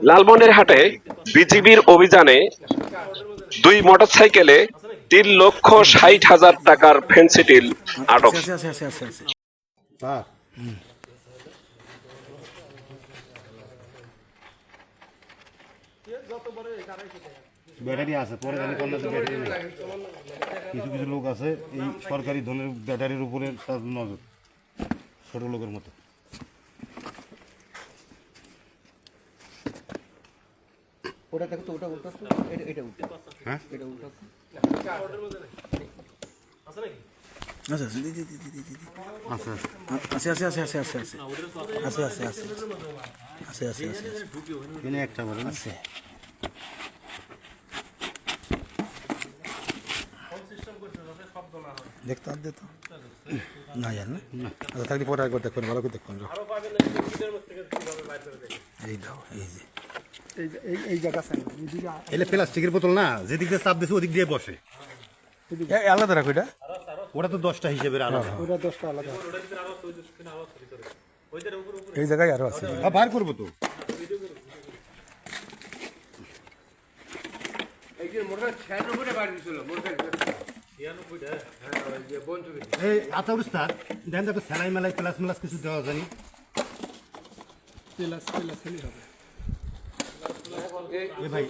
লালমনিরহাটে বিজিবির অভিযানে 2 মোটরসাইকেলে 3,60,000 টাকার ফেনসিডিল আটক। ব্যাটারি আছে, পরে জানি করলে ব্যাটারি নেই। কিছু কিছু লোক আছে এই সরকারি ধনের ব্যাটারির উপরে তার নজর, ছোট লোকের মতো। ওটা দেখো তো, ওটা উল্টো, এটা উল্টো। হ্যাঁ, এটা উল্টো। আচ্ছা এনে একটা বলেন। দেখতে আর দে তো না জান না। আচ্ছা থাকলে পরে একবার দেখুন, ভালো করে দেখুন। এই দাও, এই যে এই জায়গা এলে প্লাস্টিকের বোতল না, যেদিক দিয়ে চাপ দিছে ওদিক দিয়ে বসে। আলাদা রাখো এটা। ওটা তো 10টা হিসেবে আলাদা। ওটা 10টা আলাদা। এই জায়গায় আরো আছে, বার করবো তো। এই আচ্ছা উস্তাদ, দেন তো সেলাই মেলাই প্লাস মেলাস কিছু দেওয়া জানি। প্লাস হবে। ভাই